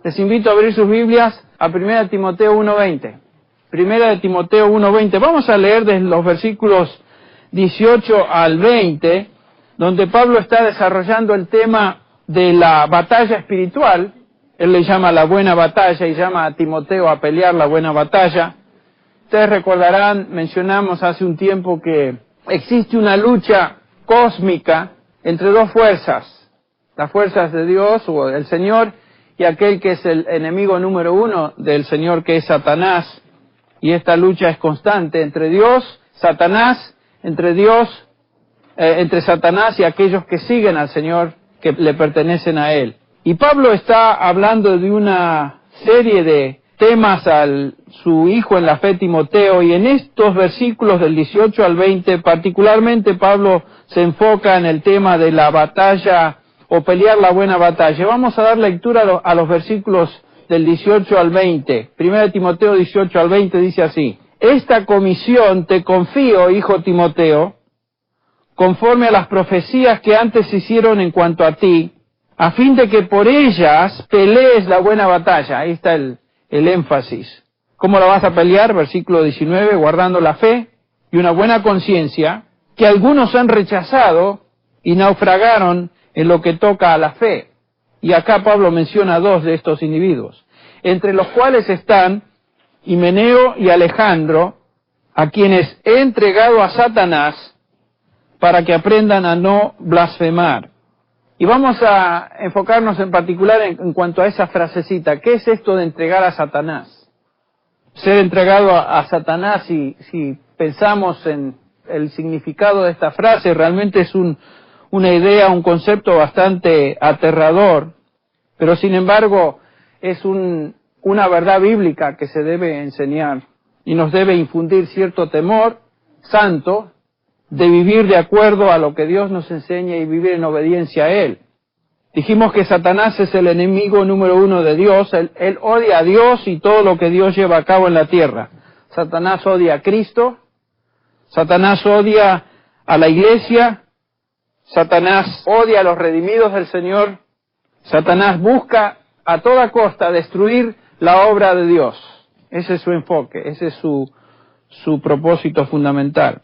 Les invito a abrir sus Biblias a 1 Timoteo 1:20. 1 Timoteo 1:20. Vamos a leer desde los versículos 18 al 20, donde Pablo está desarrollando el tema de la batalla espiritual. Él le llama la buena batalla y llama a Timoteo a pelear la buena batalla. Ustedes recordarán, mencionamos hace un tiempo que existe una lucha cósmica entre dos fuerzas, las fuerzas de Dios o del Señor y aquel que es el enemigo número uno del Señor, que es Satanás. Y esta lucha es constante entre Dios, Satanás, entre Satanás y aquellos que siguen al Señor, que le pertenecen a Él. Y Pablo está hablando de una serie de temas a su hijo en la fe, Timoteo, y en estos versículos del 18 al 20, particularmente Pablo se enfoca en el tema de la batalla o pelear la buena batalla. Vamos a dar lectura a los versículos del 18 al 20. 1 Timoteo 18 al 20 dice así: Esta comisión te confío, hijo Timoteo, conforme a las profecías que antes se hicieron en cuanto a ti, a fin de que por ellas pelees la buena batalla. Ahí está el énfasis. ¿Cómo la vas a pelear? Versículo 19, guardando la fe y una buena conciencia, que algunos han rechazado y naufragaron en lo que toca a la fe. Y acá Pablo menciona dos de estos individuos, entre los cuales están Himeneo y Alejandro, a quienes he entregado a Satanás para que aprendan a no blasfemar. Y vamos a enfocarnos en particular en cuanto a esa frasecita. ¿Qué es esto de entregar a Satanás? Ser entregado a Satanás, si pensamos en el significado de esta frase, realmente es una idea, un concepto bastante aterrador, pero sin embargo es una verdad bíblica que se debe enseñar y nos debe infundir cierto temor santo de vivir de acuerdo a lo que Dios nos enseña y vivir en obediencia a Él. Dijimos que Satanás es el enemigo número uno de Dios. Él odia a Dios y todo lo que Dios lleva a cabo en la tierra. Satanás odia a Cristo, Satanás odia a la iglesia, Satanás odia a los redimidos del Señor, Satanás busca a toda costa destruir la obra de Dios. Ese es su enfoque, ese es su propósito fundamental.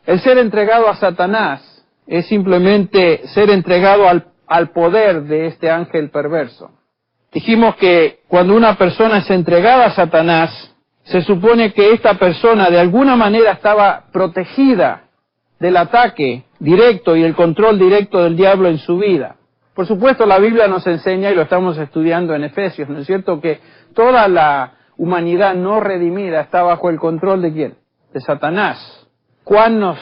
El ser entregado a Satanás es simplemente ser entregado al poder de este ángel perverso. Dijimos que cuando una persona es entregada a Satanás, se supone que esta persona de alguna manera estaba protegida del ataque directo y el control directo del diablo en su vida. Por supuesto, la Biblia nos enseña, y lo estamos estudiando en Efesios, ¿no es cierto?, que toda la humanidad no redimida está bajo el control ¿de quién? De Satanás. Juan nos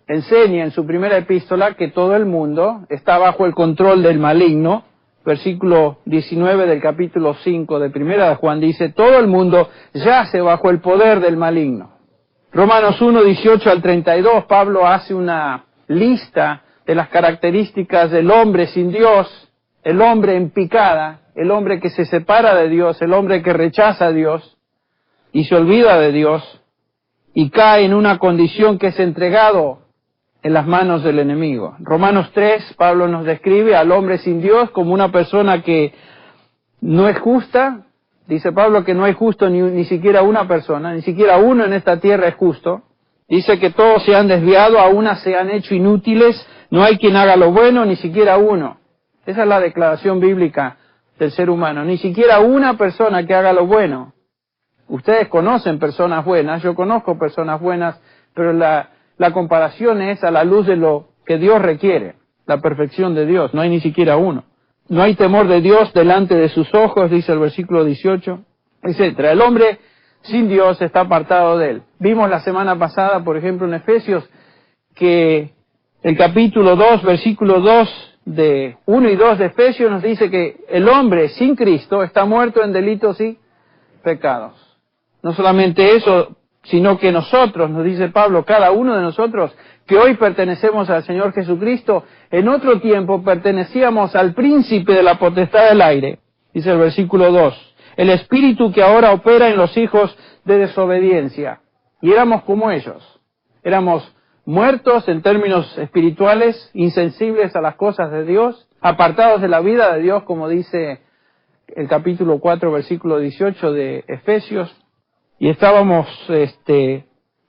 enseña en su primera epístola que todo el mundo está bajo el control del maligno. Versículo 19 del capítulo 5 de primera de Juan dice: todo el mundo yace bajo el poder del maligno. Romanos 1, 18 al 32, Pablo hace una lista de las características del hombre sin Dios, el hombre en picada, el hombre que se separa de Dios, el hombre que rechaza a Dios y se olvida de Dios y cae en una condición que es entregado en las manos del enemigo. Romanos 3, Pablo nos describe al hombre sin Dios como una persona que no es justa. Dice Pablo que no hay justo ni siquiera una persona, ni siquiera uno en esta tierra es justo. Dice que todos se han desviado, a una se han hecho inútiles, no hay quien haga lo bueno, ni siquiera uno. Esa es la declaración bíblica del ser humano, ni siquiera una persona que haga lo bueno. Ustedes conocen personas buenas, yo conozco personas buenas, pero la comparación es a la luz de lo que Dios requiere, la perfección de Dios, no hay ni siquiera uno. No hay temor de Dios delante de sus ojos, dice el versículo 18, etc. El hombre sin Dios está apartado de Él. Vimos la semana pasada, por ejemplo, en Efesios, que el capítulo 2, versículo 2 de 1 y 2 de Efesios nos dice que el hombre sin Cristo está muerto en delitos y pecados. No solamente eso, sino que nosotros, nos dice Pablo, cada uno de nosotros que hoy pertenecemos al Señor Jesucristo, en otro tiempo pertenecíamos al príncipe de la potestad del aire, dice el versículo 2, el espíritu que ahora opera en los hijos de desobediencia. Y éramos como ellos, éramos muertos en términos espirituales, insensibles a las cosas de Dios, apartados de la vida de Dios, como dice el capítulo 4, versículo 18 de Efesios, y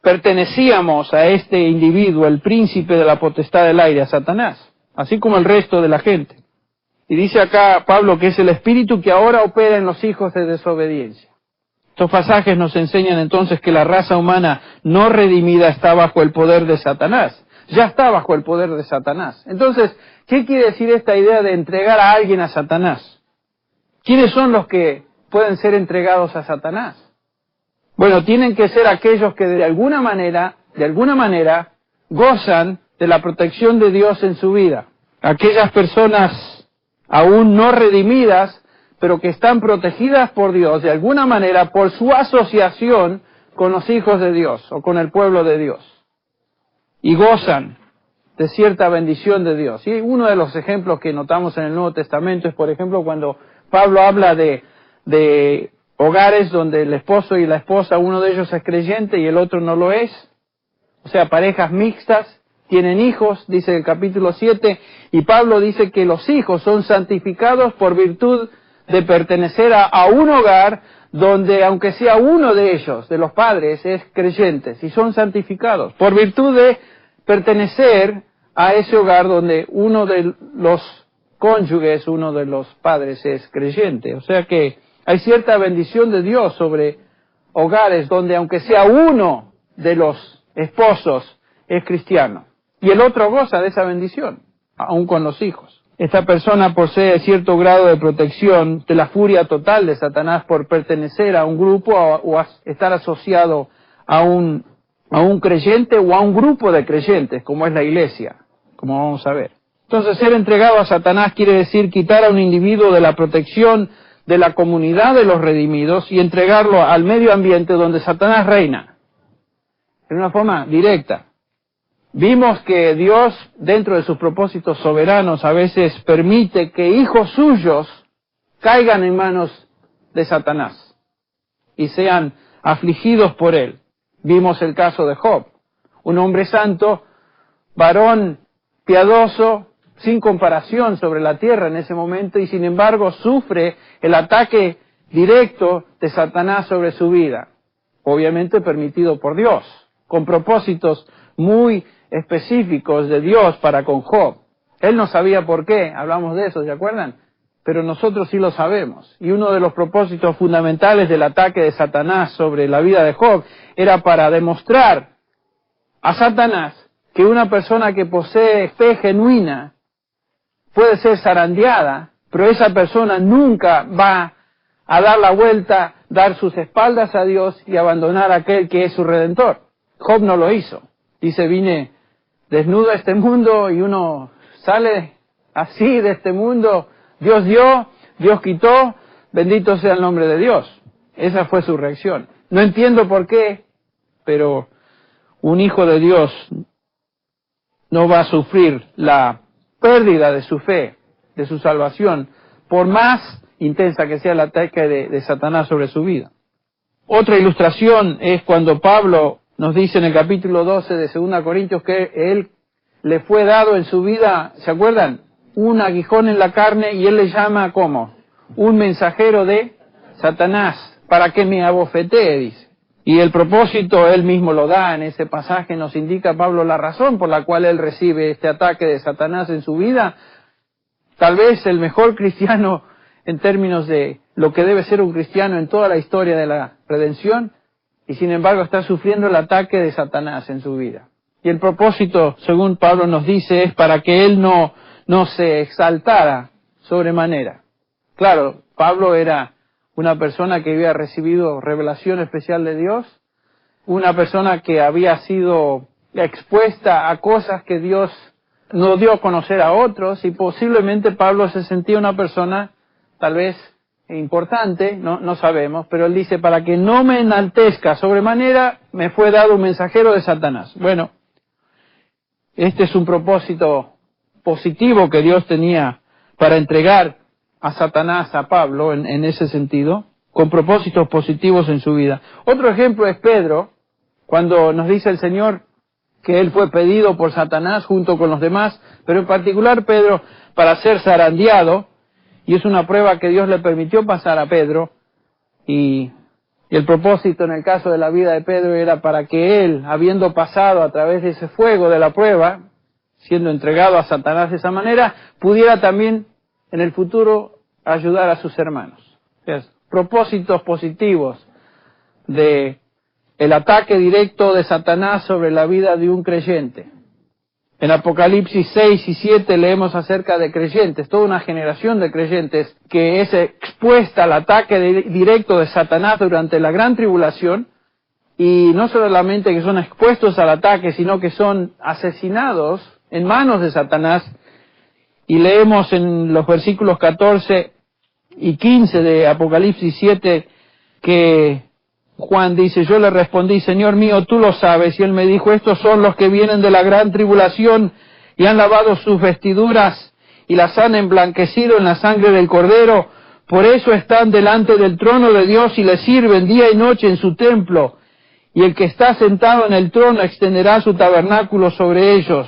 pertenecíamos a este individuo, el príncipe de la potestad del aire, a Satanás, así como el resto de la gente. Y dice acá Pablo que es el espíritu que ahora opera en los hijos de desobediencia. Estos pasajes nos enseñan entonces que la raza humana no redimida está bajo el poder de Satanás. Ya está bajo el poder de Satanás. Entonces, ¿qué quiere decir esta idea de entregar a alguien a Satanás? ¿Quiénes son los que pueden ser entregados a Satanás? Bueno, tienen que ser aquellos que de alguna manera, gozan de la protección de Dios en su vida. Aquellas personas aún no redimidas, pero que están protegidas por Dios de alguna manera por su asociación con los hijos de Dios o con el pueblo de Dios. Y gozan de cierta bendición de Dios. Y uno de los ejemplos que notamos en el Nuevo Testamento es, por ejemplo, cuando Pablo habla de hogares donde el esposo y la esposa, uno de ellos es creyente y el otro no lo es. O sea, parejas mixtas, tienen hijos, dice el capítulo 7, y Pablo dice que los hijos son santificados por virtud de pertenecer a un hogar donde, aunque sea uno de ellos, de los padres, es creyente, y son santificados por virtud de pertenecer a ese hogar donde uno de los cónyuges, uno de los padres es creyente. O sea que hay cierta bendición de Dios sobre hogares donde, aunque sea uno de los esposos, es cristiano. Y el otro goza de esa bendición, aún con los hijos. Esta persona posee cierto grado de protección de la furia total de Satanás por pertenecer a un grupo o a estar asociado a un creyente o a un grupo de creyentes, como es la iglesia, como vamos a ver. Entonces, ser entregado a Satanás quiere decir quitar a un individuo de la protección de la comunidad de los redimidos y entregarlo al medio ambiente donde Satanás reina, en una forma directa. Vimos que Dios, dentro de sus propósitos soberanos, a veces permite que hijos suyos caigan en manos de Satanás y sean afligidos por él. Vimos el caso de Job, un hombre santo, varón piadoso, sin comparación sobre la tierra en ese momento, y sin embargo sufre el ataque directo de Satanás sobre su vida, obviamente permitido por Dios, con propósitos muy específicos de Dios para con Job. Él no sabía por qué, hablamos de eso, ¿se acuerdan? Pero nosotros sí lo sabemos. Y uno de los propósitos fundamentales del ataque de Satanás sobre la vida de Job era para demostrar a Satanás que una persona que posee fe genuina puede ser zarandeada, pero esa persona nunca va a dar la vuelta, dar sus espaldas a Dios y abandonar a aquel que es su Redentor. Job no lo hizo. Dice, vine desnudo a este mundo y uno sale así de este mundo. Dios dio, Dios quitó, bendito sea el nombre de Dios. Esa fue su reacción. No entiendo por qué, pero un hijo de Dios no va a sufrir la pérdida de su fe, de su salvación, por más intensa que sea el ataque de Satanás sobre su vida. Otra ilustración es cuando Pablo nos dice en el capítulo 12 de 2 Corintios que él le fue dado en su vida, ¿se acuerdan? Un aguijón en la carne y él le llama ¿cómo? Un mensajero de Satanás para que me abofetee, dice. Y el propósito él mismo lo da en ese pasaje, nos indica Pablo la razón por la cual él recibe este ataque de Satanás en su vida. Tal vez el mejor cristiano en términos de lo que debe ser un cristiano en toda la historia de la redención, y sin embargo está sufriendo el ataque de Satanás en su vida. Y el propósito, según Pablo nos dice, es para que él no se exaltara sobremanera. Claro, Pablo era una persona que había recibido revelación especial de Dios, una persona que había sido expuesta a cosas que Dios no dio a conocer a otros, y posiblemente Pablo se sentía una persona tal vez importante, no sabemos, pero él dice, para que no me enaltezca sobremanera, me fue dado un mensajero de Satanás. Bueno, este es un propósito positivo que Dios tenía para entregar a Satanás a Pablo en ese sentido, con propósitos positivos en su vida. Otro ejemplo es Pedro, cuando nos dice el Señor que él fue pedido por Satanás junto con los demás, pero en particular Pedro para ser zarandeado, y es una prueba que Dios le permitió pasar a Pedro, y el propósito en el caso de la vida de Pedro era para que él, habiendo pasado a través de ese fuego de la prueba, siendo entregado a Satanás de esa manera, pudiera también en el futuro ayudar a sus hermanos. O sea, propósitos positivos de el ataque directo de Satanás sobre la vida de un creyente. En Apocalipsis 6 y 7 leemos acerca de creyentes, toda una generación de creyentes que es expuesta al ataque directo de Satanás durante la gran tribulación, y no solamente que son expuestos al ataque, sino que son asesinados en manos de Satanás. Y leemos en los versículos 14 y 15 de Apocalipsis 7 que Juan dice, yo le respondí, Señor mío, tú lo sabes. Y él me dijo, estos son los que vienen de la gran tribulación y han lavado sus vestiduras y las han emblanquecido en la sangre del Cordero. Por eso están delante del trono de Dios y le sirven día y noche en su templo. Y el que está sentado en el trono extenderá su tabernáculo sobre ellos.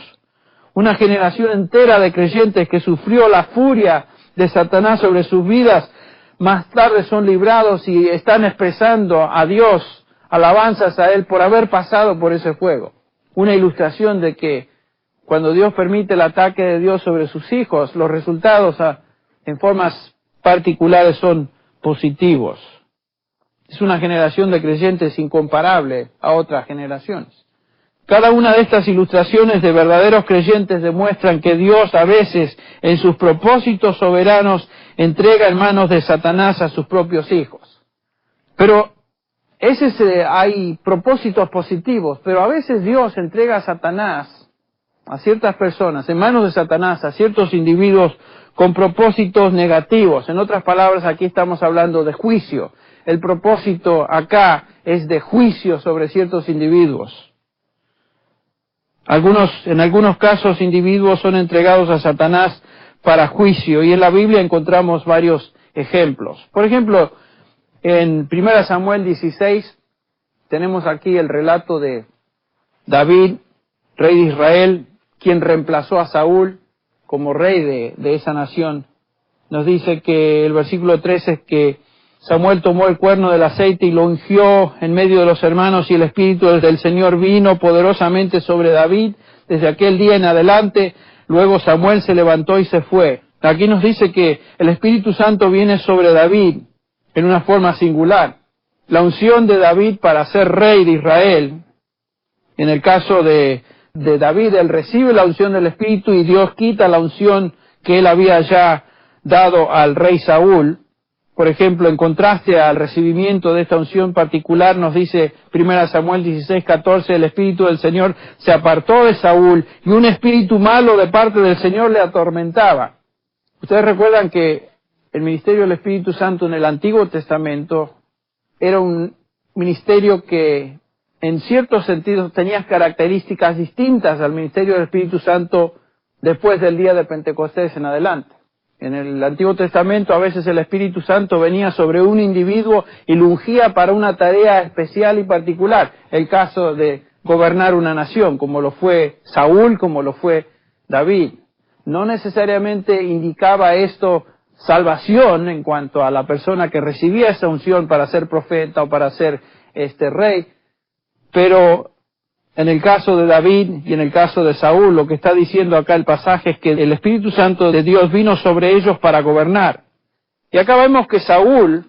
Una generación entera de creyentes que sufrió la furia de Satanás sobre sus vidas, más tarde son librados y están expresando a Dios, alabanzas a Él por haber pasado por ese fuego. Una ilustración de que cuando Dios permite el ataque de Dios sobre sus hijos, los resultados en formas particulares son positivos. Es una generación de creyentes incomparable a otras generaciones. Cada una de estas ilustraciones de verdaderos creyentes demuestran que Dios a veces, en sus propósitos soberanos, entrega en manos de Satanás a sus propios hijos. Pero hay propósitos positivos, pero a veces Dios entrega a Satanás, a ciertas personas, en manos de Satanás, a ciertos individuos con propósitos negativos. En otras palabras, aquí estamos hablando de juicio. El propósito acá es de juicio sobre ciertos individuos. En algunos casos, individuos son entregados a Satanás para juicio, y en la Biblia encontramos varios ejemplos. Por ejemplo, en 1 Samuel 16, tenemos aquí el relato de David, rey de Israel, quien reemplazó a Saúl como rey de esa nación. Nos dice que el versículo 13 es que Samuel tomó el cuerno del aceite y lo ungió en medio de los hermanos, y el Espíritu del Señor vino poderosamente sobre David desde aquel día en adelante. Luego Samuel se levantó y se fue. Aquí nos dice que el Espíritu Santo viene sobre David en una forma singular. La unción de David para ser rey de Israel. En el caso de David, él recibe la unción del Espíritu y Dios quita la unción que él había ya dado al rey Saúl. Por ejemplo, en contraste al recibimiento de esta unción particular, nos dice 1 Samuel 16:14, el Espíritu del Señor se apartó de Saúl y un espíritu malo de parte del Señor le atormentaba. Ustedes recuerdan que el ministerio del Espíritu Santo en el Antiguo Testamento era un ministerio que en ciertos sentidos tenía características distintas al ministerio del Espíritu Santo después del día de Pentecostés en adelante. En el Antiguo Testamento a veces el Espíritu Santo venía sobre un individuo y lo ungía para una tarea especial y particular. El caso de gobernar una nación, como lo fue Saúl, como lo fue David. No necesariamente indicaba esto salvación en cuanto a la persona que recibía esa unción para ser profeta o para ser rey, pero en el caso de David y en el caso de Saúl, lo que está diciendo acá el pasaje es que el Espíritu Santo de Dios vino sobre ellos para gobernar. Y acá vemos que Saúl,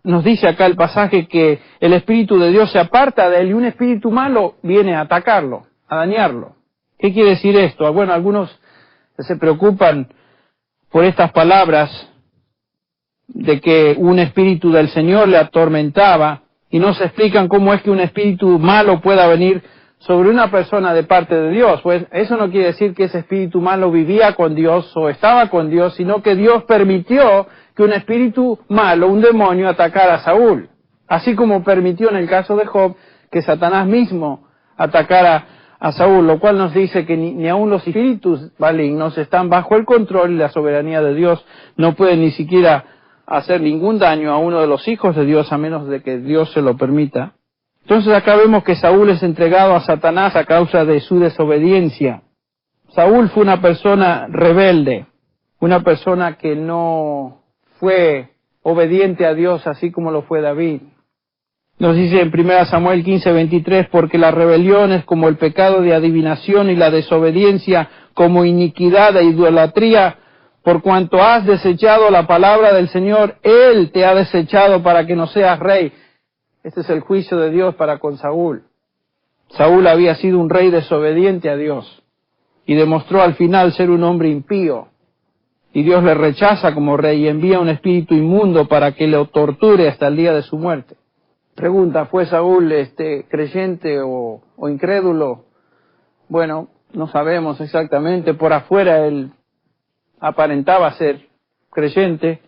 nos dice acá el pasaje que el Espíritu de Dios se aparta de él y un espíritu malo viene a atacarlo, a dañarlo. ¿Qué quiere decir esto? Bueno, algunos se preocupan por estas palabras de que un espíritu del Señor le atormentaba, y no se explican cómo es que un espíritu malo pueda venir sobre una persona de parte de Dios. Pues eso no quiere decir que ese espíritu malo vivía con Dios o estaba con Dios, sino que Dios permitió que un espíritu malo, un demonio, atacara a Saúl. Así como permitió en el caso de Job que Satanás mismo atacara a Saúl, lo cual nos dice que ni aun los espíritus malignos están bajo el control y la soberanía de Dios, no pueden ni siquiera hacer ningún daño a uno de los hijos de Dios a menos de que Dios se lo permita. Entonces acá vemos que Saúl es entregado a Satanás a causa de su desobediencia. Saúl fue una persona rebelde. una persona que no fue obediente a Dios así como lo fue David. Nos dice en 1 Samuel 15:23, porque la rebelión es como el pecado de adivinación y la desobediencia como iniquidad e idolatría, por cuanto has desechado la palabra del Señor, Él te ha desechado para que no seas rey. Este es el juicio de Dios para con Saúl. Saúl había sido un rey desobediente a Dios y demostró al final ser un hombre impío. Y Dios le rechaza como rey y envía un espíritu inmundo para que lo torture hasta el día de su muerte. Pregunta, ¿fue Saúl creyente o incrédulo? Bueno, no sabemos exactamente. Por afuera él aparentaba ser creyente,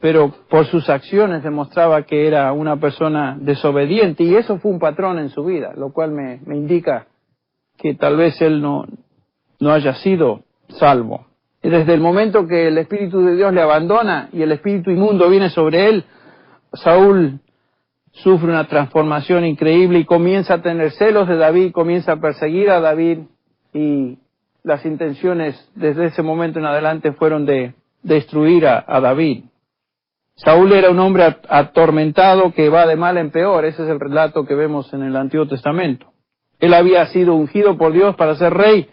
pero por sus acciones demostraba que era una persona desobediente, y eso fue un patrón en su vida, lo cual me indica que tal vez él no haya sido salvo. Y desde el momento que el Espíritu de Dios le abandona y el espíritu inmundo viene sobre él, Saúl sufre una transformación increíble y comienza a tener celos de David, comienza a perseguir a David, y las intenciones desde ese momento en adelante fueron de destruir a David. Saúl era un hombre atormentado que va de mal en peor. Ese es el relato que vemos en el Antiguo Testamento. Él había sido ungido por Dios para ser rey,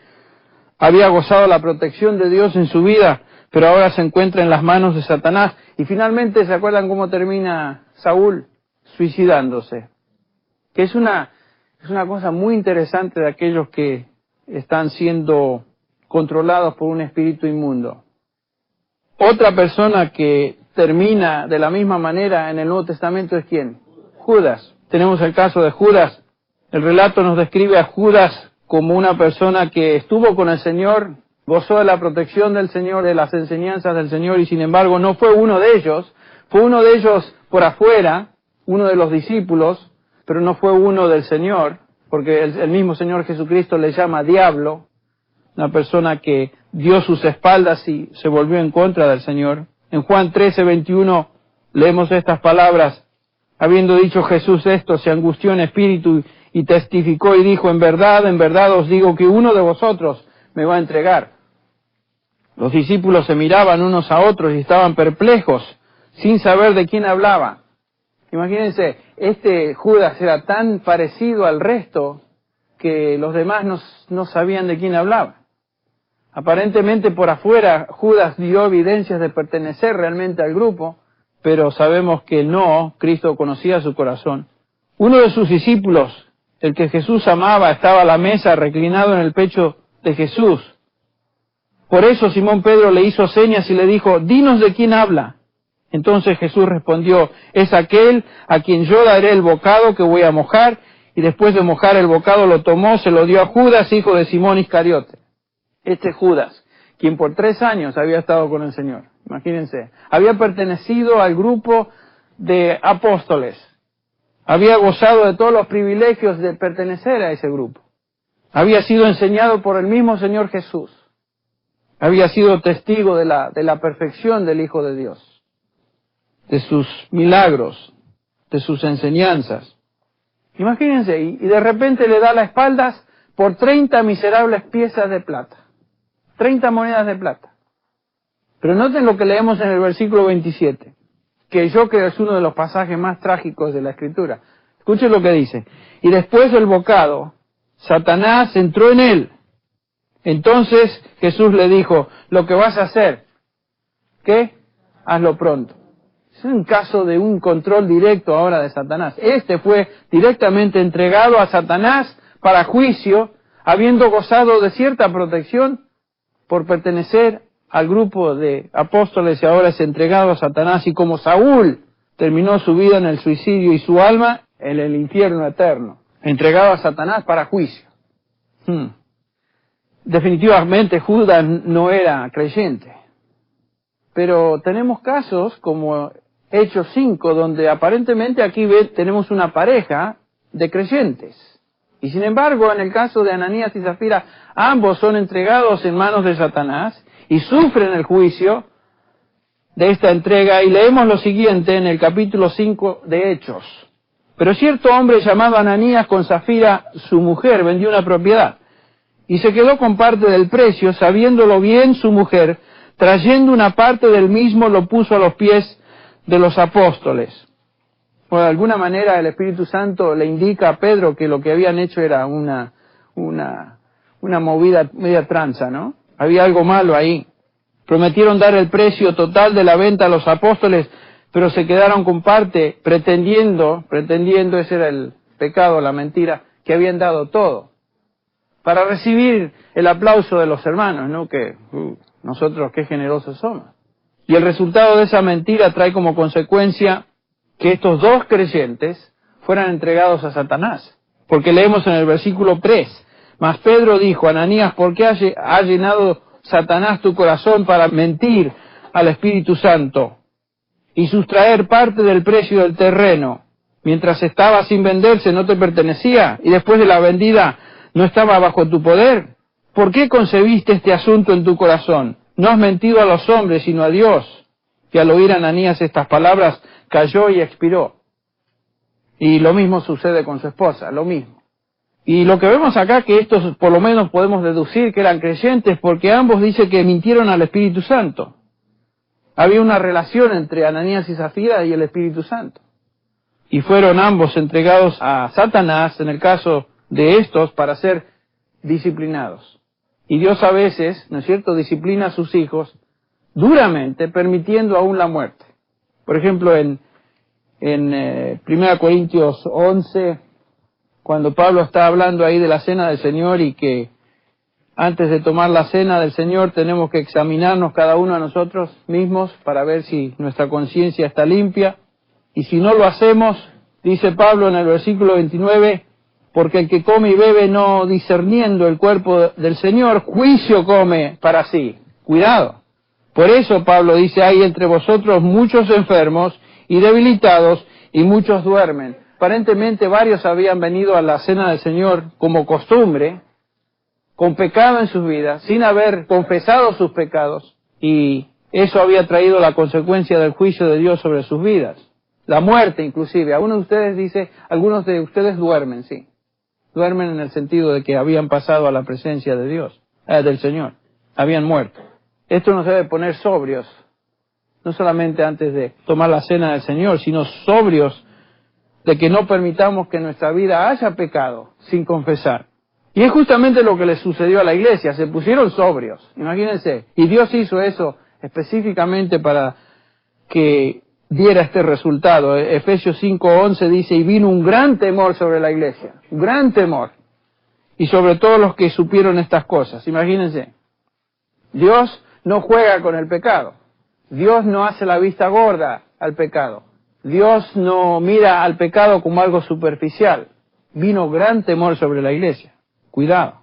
había gozado la protección de Dios en su vida, pero ahora se encuentra en las manos de Satanás. Y finalmente, ¿se acuerdan cómo termina Saúl? Suicidándose. Que es una cosa muy interesante de aquellos que están siendo controlados por un espíritu inmundo. Otra persona que termina de la misma manera en el Nuevo Testamento es ¿quién? Judas. Tenemos el caso de Judas. El relato nos describe a Judas como una persona que estuvo con el Señor, gozó de la protección del Señor, de las enseñanzas del Señor, y sin embargo no fue uno de ellos. Fue uno de ellos por afuera, uno de los discípulos, pero no fue uno del Señor, porque el mismo Señor Jesucristo le llama diablo, una persona que dio sus espaldas y se volvió en contra del Señor. En Juan 13:21 leemos estas palabras: habiendo dicho Jesús esto, se angustió en espíritu y testificó y dijo, en verdad os digo que uno de vosotros me va a entregar. Los discípulos se miraban unos a otros y estaban perplejos, sin saber de quién hablaba. Imagínense, Judas era tan parecido al resto que los demás no sabían de quién hablaba. Aparentemente por afuera Judas dio evidencias de pertenecer realmente al grupo, pero sabemos que no, Cristo conocía su corazón. Uno de sus discípulos, el que Jesús amaba, estaba a la mesa reclinado en el pecho de Jesús. Por eso Simón Pedro le hizo señas y le dijo, dinos de quién habla. Entonces Jesús respondió, es aquel a quien yo daré el bocado que voy a mojar, y después de mojar el bocado lo tomó, se lo dio a Judas, hijo de Simón Iscariote. Judas, quien por 3 años había estado con el Señor, imagínense, había pertenecido al grupo de apóstoles, había gozado de todos los privilegios de pertenecer a ese grupo, había sido enseñado por el mismo Señor Jesús, había sido testigo de la perfección del Hijo de Dios, de sus milagros, de sus enseñanzas. Imagínense, y de repente le da las espaldas por 30 miserables piezas de plata. 30 monedas de plata. Pero noten lo que leemos en el versículo 27, que yo creo es uno de los pasajes más trágicos de la Escritura. Escuchen lo que dice. Y después del bocado, Satanás entró en él. Entonces Jesús le dijo, lo que vas a hacer, ¿qué? Hazlo pronto. Es un caso de un control directo ahora de Satanás. Fue directamente entregado a Satanás para juicio, habiendo gozado de cierta protección por pertenecer al grupo de apóstoles, y ahora es entregado a Satanás, y como Saúl terminó su vida en el suicidio y su alma en el infierno eterno, entregado a Satanás para juicio. Definitivamente Judas no era creyente, pero tenemos casos como Hechos 5, donde aparentemente aquí tenemos una pareja de creyentes. Y sin embargo, en el caso de Ananías y Zafira, ambos son entregados en manos de Satanás y sufren el juicio de esta entrega. Y leemos lo siguiente en el capítulo 5 de Hechos. Pero cierto hombre llamado Ananías con Zafira, su mujer, vendió una propiedad y se quedó con parte del precio. Sabiéndolo bien su mujer, trayendo una parte del mismo lo puso a los pies de los apóstoles. Bueno, de alguna manera el Espíritu Santo le indica a Pedro que lo que habían hecho era una movida media tranza, ¿no? Había algo malo ahí. Prometieron dar el precio total de la venta a los apóstoles, pero se quedaron con parte, pretendiendo, ese era el pecado, la mentira, que habían dado todo, para recibir el aplauso de los hermanos, ¿no? Que nosotros qué generosos somos. Y el resultado de esa mentira trae como consecuencia que estos dos creyentes fueran entregados a Satanás. Porque leemos en el versículo 3, mas Pedro dijo, Ananías, ¿por qué ha llenado Satanás tu corazón para mentir al Espíritu Santo y sustraer parte del precio del terreno? Mientras estaba sin venderse no te pertenecía y después de la vendida no estaba bajo tu poder. ¿Por qué concebiste este asunto en tu corazón? No has mentido a los hombres sino a Dios. Y al oír Ananías estas palabras cayó y expiró. Y lo mismo sucede con su esposa, lo mismo. Y lo que vemos acá, que estos por lo menos podemos deducir que eran creyentes, porque ambos dicen que mintieron al Espíritu Santo. Había una relación entre Ananías y Zafira y el Espíritu Santo. Y fueron ambos entregados a Satanás, en el caso de estos, para ser disciplinados. Y Dios a veces, ¿no es cierto?, disciplina a sus hijos duramente, permitiendo aún la muerte. Por ejemplo, en 1 Corintios 11, cuando Pablo está hablando ahí de la cena del Señor y que antes de tomar la cena del Señor tenemos que examinarnos cada uno a nosotros mismos para ver si nuestra conciencia está limpia. Y si no lo hacemos, dice Pablo en el versículo 29, porque el que come y bebe no discerniendo el cuerpo del Señor, juicio come para sí. Cuidado. Por eso Pablo dice, hay entre vosotros muchos enfermos y debilitados y muchos duermen. Aparentemente varios habían venido a la cena del Señor como costumbre, con pecado en sus vidas, sin haber confesado sus pecados, y eso había traído la consecuencia del juicio de Dios sobre sus vidas. La muerte inclusive. Algunos de ustedes duermen, sí. Duermen en el sentido de que habían pasado a la presencia de Dios, del Señor. Habían muerto. Esto nos debe poner sobrios, no solamente antes de tomar la cena del Señor, sino sobrios de que no permitamos que en nuestra vida haya pecado sin confesar. Y es justamente lo que le sucedió a la iglesia, se pusieron sobrios, imagínense. Y Dios hizo eso específicamente para que diera este resultado. Efesios 5:11 dice, y vino un gran temor sobre la iglesia, un gran temor. Y sobre todos los que supieron estas cosas, imagínense. Dios no juega con el pecado. Dios no hace la vista gorda al pecado. Dios no mira al pecado como algo superficial. Vino gran temor sobre la iglesia. Cuidado.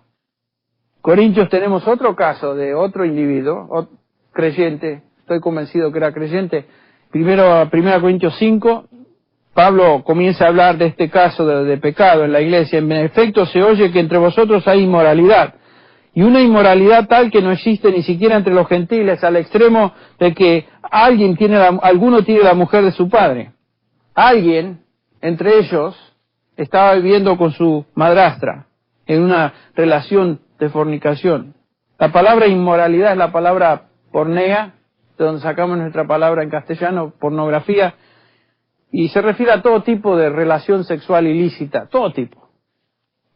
Corintios tenemos otro caso de otro individuo, creyente, estoy convencido que era creyente. Primero, 1 Corintios 5, Pablo comienza a hablar de este caso de pecado en la iglesia. En efecto, se oye que entre vosotros hay inmoralidad. Y una inmoralidad tal que no existe ni siquiera entre los gentiles, al extremo de que alguno tiene la mujer de su padre. Alguien, entre ellos, estaba viviendo con su madrastra, en una relación de fornicación. La palabra inmoralidad es la palabra pornea, de donde sacamos nuestra palabra en castellano, pornografía, y se refiere a todo tipo de relación sexual ilícita, todo tipo.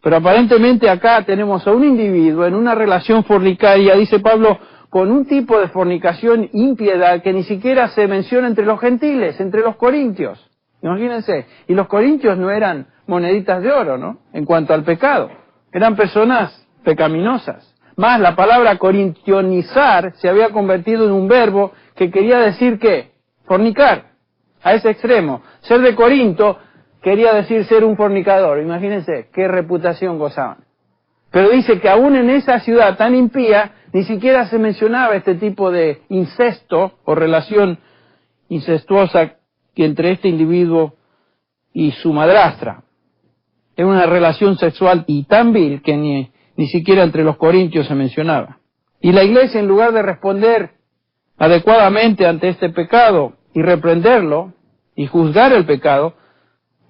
Pero aparentemente acá tenemos a un individuo en una relación fornicaria, dice Pablo, con un tipo de fornicación impiedad que ni siquiera se menciona entre los gentiles, entre los corintios. Imagínense, y los corintios no eran moneditas de oro, ¿no?, en cuanto al pecado. Eran personas pecaminosas. Más, la palabra corintionizar se había convertido en un verbo que quería decir ¿qué? Fornicar. A ese extremo. Ser de Corinto quería decir ser un fornicador. Imagínense qué reputación gozaban. Pero dice que aún en esa ciudad tan impía, ni siquiera se mencionaba este tipo de incesto o relación incestuosa que entre este individuo y su madrastra. Era una relación sexual y tan vil que ni siquiera entre los corintios se mencionaba. Y la iglesia, en lugar de responder adecuadamente ante este pecado y reprenderlo y juzgar el pecado,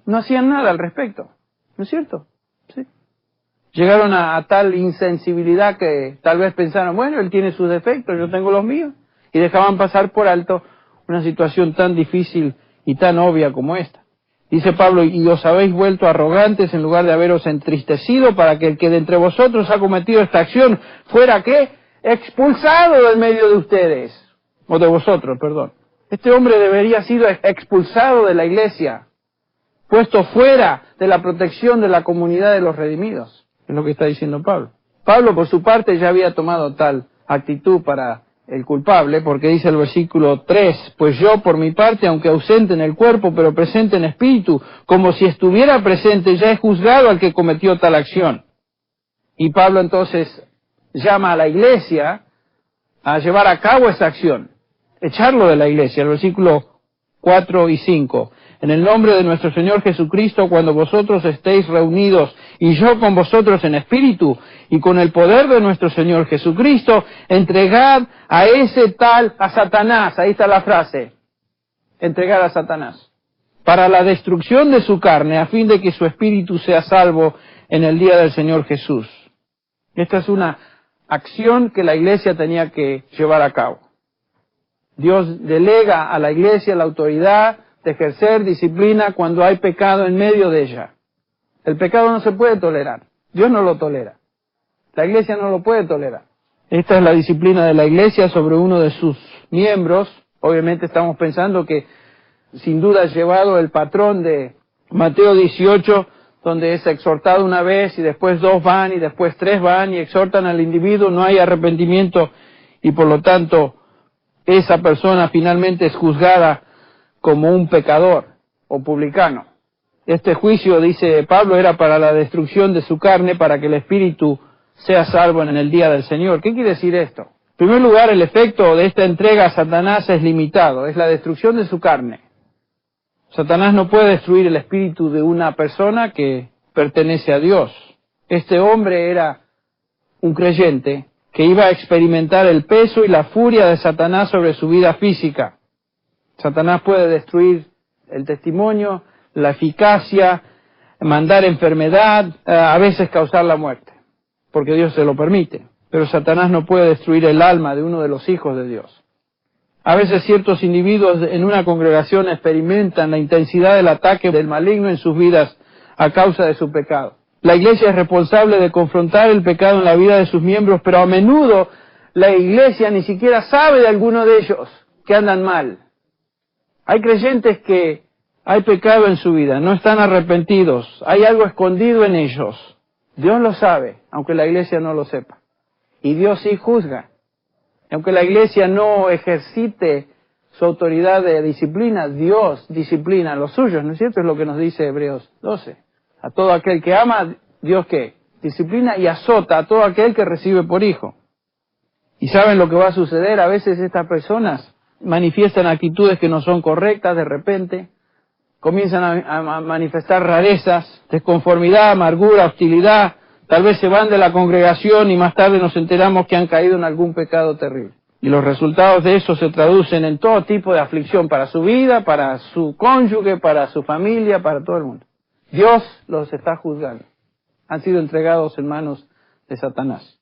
no hacían nada al respecto. ¿No es cierto? Sí. Llegaron a tal insensibilidad que tal vez pensaron, bueno, él tiene sus defectos, yo tengo los míos. y dejaban pasar por alto una situación tan difícil y tan obvia como esta. Dice Pablo, y os habéis vuelto arrogantes en lugar de haberos entristecido para que el que de entre vosotros ha cometido esta acción fuera, ¿qué? Expulsado del medio de ustedes, o de vosotros, perdón. Este hombre debería sido expulsado de la iglesia, puesto fuera de la protección de la comunidad de los redimidos. Es lo que está diciendo Pablo. Pablo, por su parte, ya había tomado tal actitud para el culpable, porque dice el versículo 3, pues yo, por mi parte, aunque ausente en el cuerpo, pero presente en espíritu, como si estuviera presente, ya he juzgado al que cometió tal acción. Y Pablo entonces llama a la iglesia a llevar a cabo esa acción, echarlo de la iglesia, el versículo 4 y 5. En el nombre de nuestro Señor Jesucristo, cuando vosotros estéis reunidos, y yo con vosotros en espíritu, y con el poder de nuestro Señor Jesucristo, entregad a ese tal, a Satanás, ahí está la frase, entregad a Satanás, para la destrucción de su carne, a fin de que su espíritu sea salvo en el día del Señor Jesús. Esta es una acción que la iglesia tenía que llevar a cabo. Dios delega a la iglesia la autoridad de ejercer disciplina cuando hay pecado en medio de ella. El pecado no se puede tolerar. Dios no lo tolera. La iglesia no lo puede tolerar. Esta es la disciplina de la iglesia sobre uno de sus miembros. Obviamente estamos pensando que sin duda es llevado el patrón de Mateo 18, donde es exhortado una vez y después 2 van y después 3 van y exhortan al individuo, no hay arrepentimiento y por lo tanto esa persona finalmente es juzgada como un pecador o publicano. Este juicio, dice Pablo, era para la destrucción de su carne, para que el espíritu sea salvo en el día del Señor. ¿Qué quiere decir esto? En primer lugar, el efecto de esta entrega a Satanás es limitado, es la destrucción de su carne. Satanás no puede destruir el espíritu de una persona que pertenece a Dios. Este hombre era un creyente que iba a experimentar el peso y la furia de Satanás sobre su vida física. Satanás puede destruir el testimonio, la eficacia, mandar enfermedad, a veces causar la muerte, porque Dios se lo permite. Pero Satanás no puede destruir el alma de uno de los hijos de Dios. A veces ciertos individuos en una congregación experimentan la intensidad del ataque del maligno en sus vidas a causa de su pecado. La iglesia es responsable de confrontar el pecado en la vida de sus miembros, pero a menudo la iglesia ni siquiera sabe de alguno de ellos que andan mal. Hay creyentes que hay pecado en su vida, no están arrepentidos, hay algo escondido en ellos. Dios lo sabe, aunque la iglesia no lo sepa. Y Dios sí juzga. Aunque la iglesia no ejercite su autoridad de disciplina, Dios disciplina a los suyos, ¿no es cierto? Es lo que nos dice Hebreos 12. A todo aquel que ama, Dios ¿qué? Disciplina y azota a todo aquel que recibe por hijo. ¿Y saben lo que va a suceder? A veces estas personas manifiestan actitudes que no son correctas de repente, comienzan a manifestar rarezas, desconformidad, amargura, hostilidad, tal vez se van de la congregación y más tarde nos enteramos que han caído en algún pecado terrible. Y los resultados de eso se traducen en todo tipo de aflicción para su vida, para su cónyuge, para su familia, para todo el mundo. Dios los está juzgando. Han sido entregados en manos de Satanás.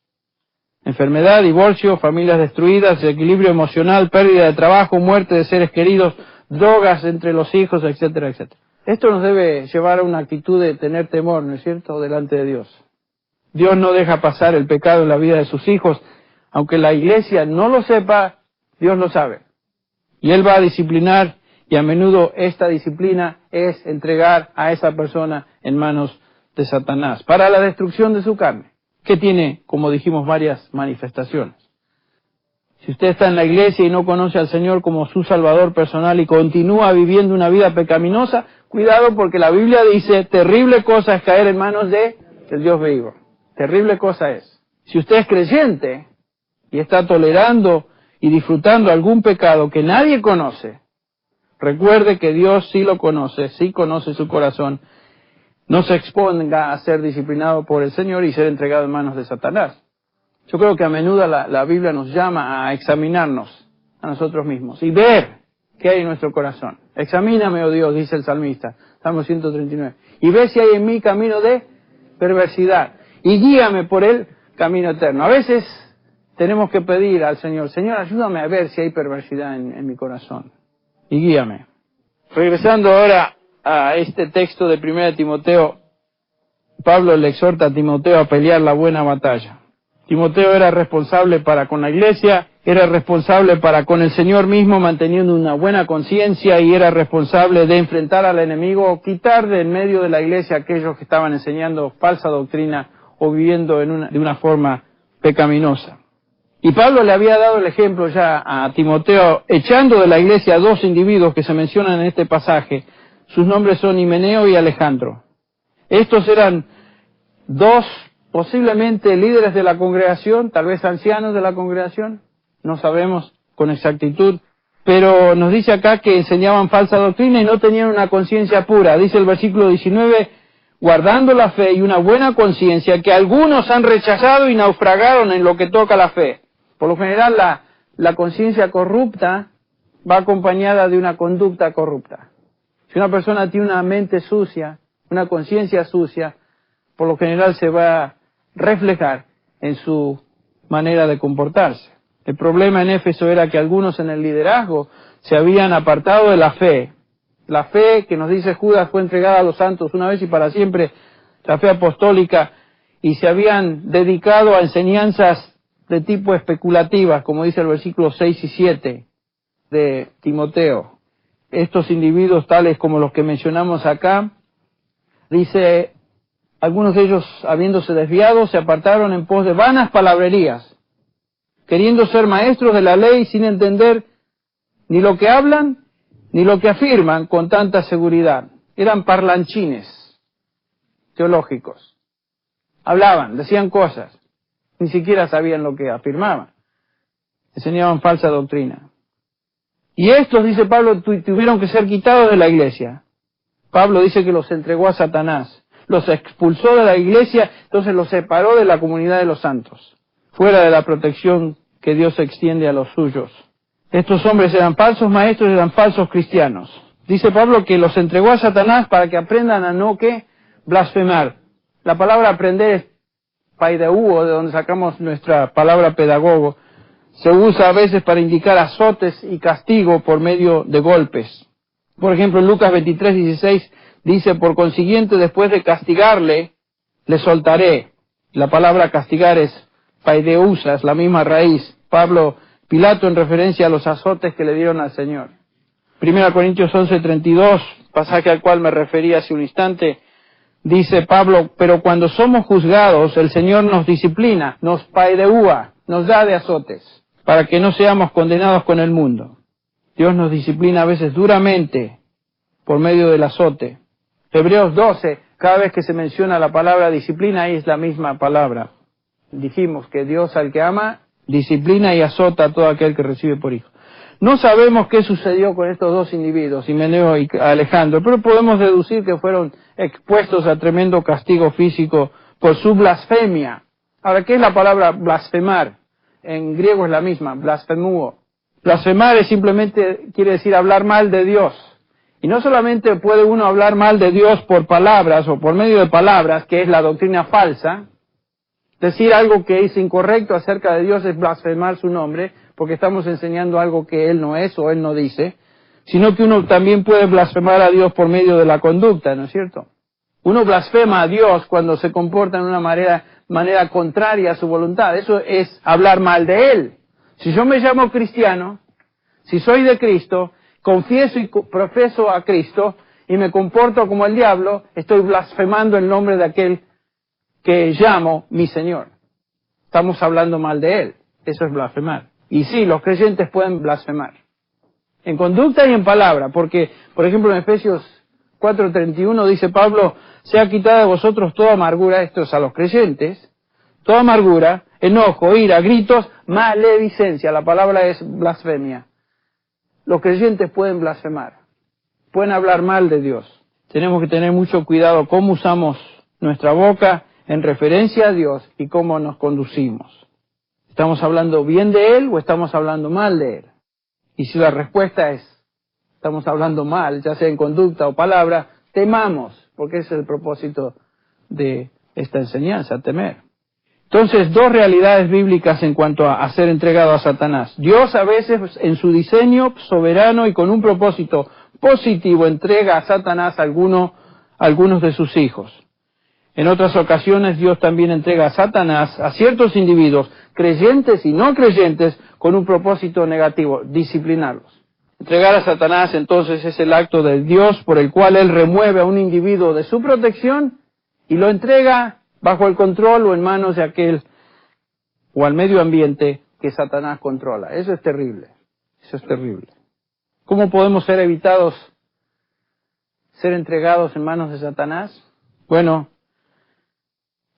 Enfermedad, divorcio, familias destruidas, desequilibrio emocional, pérdida de trabajo, muerte de seres queridos, drogas entre los hijos, etcétera, etcétera. Esto nos debe llevar a una actitud de tener temor, ¿no es cierto?, delante de Dios. Dios no deja pasar el pecado en la vida de sus hijos. Aunque la iglesia no lo sepa, Dios lo sabe. Y Él va a disciplinar, y a menudo esta disciplina es entregar a esa persona en manos de Satanás, para la destrucción de su carne, que tiene, como dijimos, varias manifestaciones. Si usted está en la iglesia y no conoce al Señor como su Salvador personal y continúa viviendo una vida pecaminosa, cuidado porque la Biblia dice, terrible cosa es caer en manos del Dios vivo. Terrible cosa es. Si usted es creyente y está tolerando y disfrutando algún pecado que nadie conoce, recuerde que Dios sí lo conoce, sí conoce su corazón. No se exponga a ser disciplinado por el Señor y ser entregado en manos de Satanás. Yo creo que a menudo la Biblia nos llama a examinarnos a nosotros mismos y ver qué hay en nuestro corazón. Examíname, oh Dios, dice el salmista, Salmo 139, y ve si hay en mí camino de perversidad y guíame por el camino eterno. A veces tenemos que pedir al Señor, Señor, ayúdame a ver si hay perversidad en mi corazón y guíame. Regresando ahora a este texto de 1 Timoteo, Pablo le exhorta a Timoteo a pelear la buena batalla. Timoteo era responsable para con la iglesia, era responsable para con el Señor mismo, manteniendo una buena conciencia, y era responsable de enfrentar al enemigo, quitar de en medio de la iglesia a aquellos que estaban enseñando falsa doctrina o viviendo de una forma pecaminosa. Y Pablo le había dado el ejemplo ya a Timoteo, echando de la iglesia a dos individuos que se mencionan en este pasaje. Sus nombres son Himeneo y Alejandro. Estos eran dos posiblemente líderes de la congregación, tal vez ancianos de la congregación, no sabemos con exactitud, pero nos dice acá que enseñaban falsa doctrina y no tenían una conciencia pura. Dice el versículo 19, guardando la fe y una buena conciencia, que algunos han rechazado y naufragaron en lo que toca la fe. Por lo general, la conciencia corrupta va acompañada de una conducta corrupta. Si una persona tiene una mente sucia, una conciencia sucia, por lo general se va a reflejar en su manera de comportarse. El problema en Éfeso era que algunos en el liderazgo se habían apartado de la fe. La fe que nos dice Judas fue entregada a los santos una vez y para siempre, la fe apostólica, y se habían dedicado a enseñanzas de tipo especulativas, como dice el versículo 6 y 7 de Timoteo. Estos individuos, tales como los que mencionamos acá, dice, algunos de ellos, habiéndose desviado, se apartaron en pos de vanas palabrerías, queriendo ser maestros de la ley sin entender ni lo que hablan ni lo que afirman con tanta seguridad. Eran parlanchines teológicos. Hablaban, decían cosas, ni siquiera sabían lo que afirmaban. Enseñaban falsa doctrina. Y estos, dice Pablo, tuvieron que ser quitados de la iglesia. Pablo dice que los entregó a Satanás. Los expulsó de la iglesia, entonces los separó de la comunidad de los santos, fuera de la protección que Dios extiende a los suyos. Estos hombres eran falsos maestros, eran falsos cristianos. Dice Pablo que los entregó a Satanás para que aprendan a no, ¿qué? Blasfemar. La palabra aprender es paideuo, de donde sacamos nuestra palabra pedagogo. Se usa a veces para indicar azotes y castigo por medio de golpes. Por ejemplo, en Lucas 23:16 dice, por consiguiente, después de castigarle, le soltaré. La palabra castigar es paideusa, es la misma raíz. Pilato en referencia a los azotes que le dieron al Señor. 1 Corintios 11:32, pasaje al cual me referí hace un instante, dice Pablo, pero cuando somos juzgados, el Señor nos disciplina, nos paideúa, nos da de azotes, para que no seamos condenados con el mundo. Dios nos disciplina a veces duramente por medio del azote. Hebreos 12, cada vez que se menciona la palabra disciplina, ahí es la misma palabra. Dijimos que Dios al que ama, disciplina y azota a todo aquel que recibe por hijo. No sabemos qué sucedió con estos dos individuos, Himeneo y Alejandro, pero podemos deducir que fueron expuestos a tremendo castigo físico por su blasfemia. Ahora, ¿qué es la palabra blasfemar? En griego es la misma, blasfemuo. Blasfemar es simplemente, quiere decir hablar mal de Dios. Y no solamente puede uno hablar mal de Dios por palabras o por medio de palabras, que es la doctrina falsa. Decir algo que es incorrecto acerca de Dios es blasfemar su nombre, porque estamos enseñando algo que Él no es o Él no dice, sino que uno también puede blasfemar a Dios por medio de la conducta, ¿no es cierto? Uno blasfema a Dios cuando se comporta de una manera contraria a su voluntad. Eso es hablar mal de Él. Si yo me llamo cristiano, si soy de Cristo, confieso y profeso a Cristo y me comporto como el diablo, estoy blasfemando el nombre de aquel que llamo mi Señor. Estamos hablando mal de Él. Eso es blasfemar. Y sí, los creyentes pueden blasfemar. En conducta y en palabra. Porque, por ejemplo, en Efesios 4:31 dice Pablo, sea quitada de vosotros toda amargura, esto es a los creyentes, toda amargura, enojo, ira, gritos, maledicencia. La palabra es blasfemia. Los creyentes pueden blasfemar. Pueden hablar mal de Dios. Tenemos que tener mucho cuidado cómo usamos nuestra boca en referencia a Dios y cómo nos conducimos. ¿Estamos hablando bien de Él o estamos hablando mal de Él? Y si la respuesta es, estamos hablando mal, ya sea en conducta o palabra, temamos, porque ese es el propósito de esta enseñanza, temer. Entonces, dos realidades bíblicas en cuanto a ser entregado a Satanás. Dios a veces, en su diseño soberano y con un propósito positivo, entrega a Satanás a algunos de sus hijos. En otras ocasiones, Dios también entrega a Satanás a ciertos individuos, creyentes y no creyentes, con un propósito negativo, disciplinarlos. Entregar a Satanás, entonces, es el acto de Dios por el cual Él remueve a un individuo de su protección y lo entrega bajo el control o en manos de aquel o al medio ambiente que Satanás controla. Eso es terrible. Eso es terrible. ¿Cómo podemos ser evitados ser entregados en manos de Satanás? Bueno,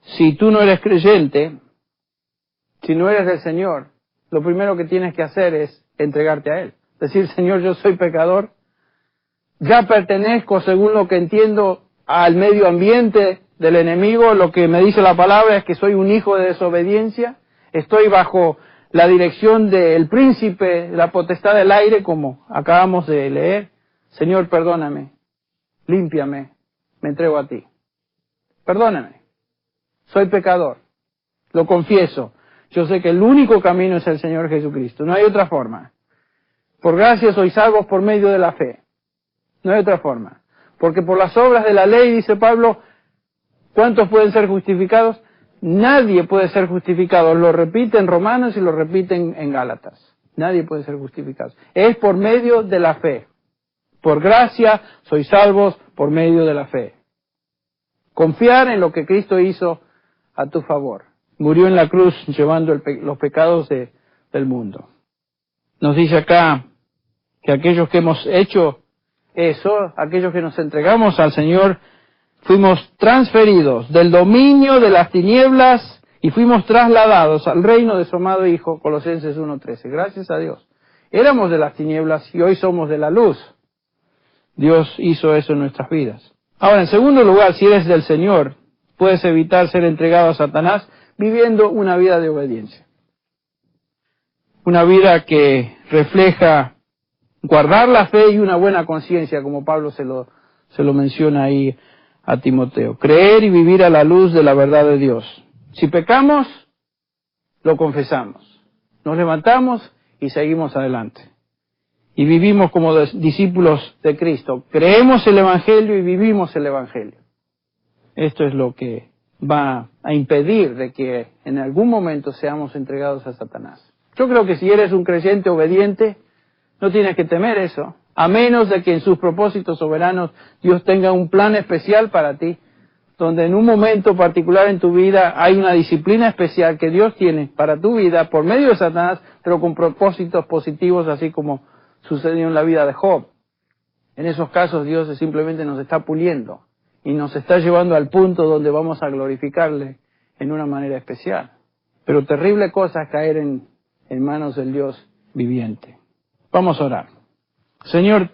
si tú no eres creyente, si no eres del Señor, lo primero que tienes que hacer es entregarte a Él. Decir, Señor, yo soy pecador, ya pertenezco, según lo que entiendo, al medio ambiente del enemigo. Lo que me dice la palabra es que soy un hijo de desobediencia, estoy bajo la dirección del príncipe, la potestad del aire, como acabamos de leer. Señor, perdóname, límpiame, me entrego a ti. Perdóname, soy pecador, lo confieso. Yo sé que el único camino es el Señor Jesucristo, no hay otra forma. Por gracia sois salvos por medio de la fe, no hay otra forma. Porque por las obras de la ley, dice Pablo, ¿cuántos pueden ser justificados? Nadie puede ser justificado. Lo repite en Romanos y lo repiten en Gálatas. Nadie puede ser justificado. Es por medio de la fe. Por gracia sois salvos por medio de la fe. Confiar en lo que Cristo hizo a tu favor. Murió en la cruz llevando los pecados del mundo. Nos dice acá que aquellos que hemos hecho eso, aquellos que nos entregamos al Señor, fuimos transferidos del dominio de las tinieblas y fuimos trasladados al reino de su amado Hijo, Colosenses 1:13. Gracias a Dios. Éramos de las tinieblas y hoy somos de la luz. Dios hizo eso en nuestras vidas. Ahora, en segundo lugar, si eres del Señor, puedes evitar ser entregado a Satanás viviendo una vida de obediencia. Una vida que refleja guardar la fe y una buena conciencia, como Pablo se lo menciona ahí a Timoteo. Creer y vivir a la luz de la verdad de Dios. Si pecamos, lo confesamos. Nos levantamos y seguimos adelante. Y vivimos como discípulos de Cristo. Creemos el Evangelio y vivimos el Evangelio. Esto es lo que va a impedir de que en algún momento seamos entregados a Satanás. Yo creo que si eres un creyente obediente, no tienes que temer eso, a menos de que en sus propósitos soberanos Dios tenga un plan especial para ti, donde en un momento particular en tu vida hay una disciplina especial que Dios tiene para tu vida por medio de Satanás, pero con propósitos positivos, así como sucedió en la vida de Job. En esos casos Dios simplemente nos está puliendo y nos está llevando al punto donde vamos a glorificarle en una manera especial. Pero terrible cosa es caer en manos del Dios viviente. Vamos a orar. Señor,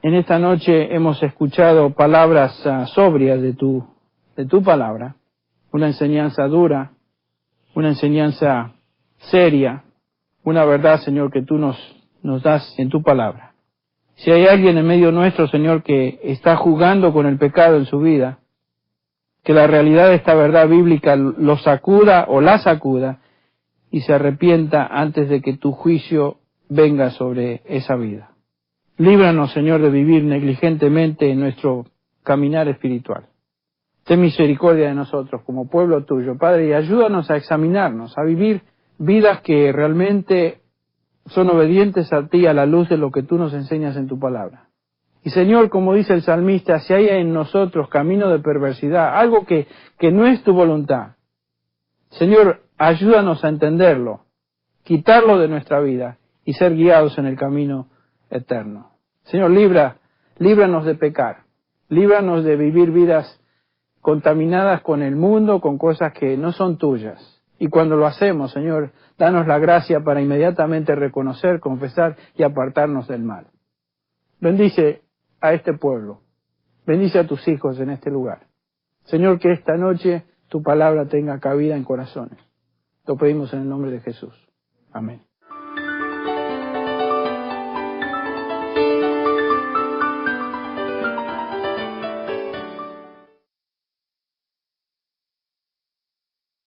en esta noche hemos escuchado palabras sobrias de tu palabra, una enseñanza dura, una enseñanza seria, una verdad, Señor, que tú nos das en tu palabra. Si hay alguien en medio nuestro, Señor, que está jugando con el pecado en su vida, que la realidad de esta verdad bíblica lo sacuda o la sacuda y se arrepienta antes de que tu juicio venga sobre esa vida. Líbranos, Señor, de vivir negligentemente en nuestro caminar espiritual. Ten misericordia de nosotros como pueblo tuyo, Padre, y ayúdanos a examinarnos, a vivir vidas que realmente son obedientes a ti a la luz de lo que tú nos enseñas en tu palabra. Y Señor, como dice el salmista, si hay en nosotros camino de perversidad, algo que no es tu voluntad, Señor, ayúdanos a entenderlo, quitarlo de nuestra vida y ser guiados en el camino eterno. Señor, líbranos de pecar, líbranos de vivir vidas contaminadas con el mundo, con cosas que no son tuyas. Y cuando lo hacemos, Señor, danos la gracia para inmediatamente reconocer, confesar y apartarnos del mal. Bendice a este pueblo, bendice a tus hijos en este lugar. Señor, que esta noche tu palabra tenga cabida en corazones. Lo pedimos en el nombre de Jesús. Amén.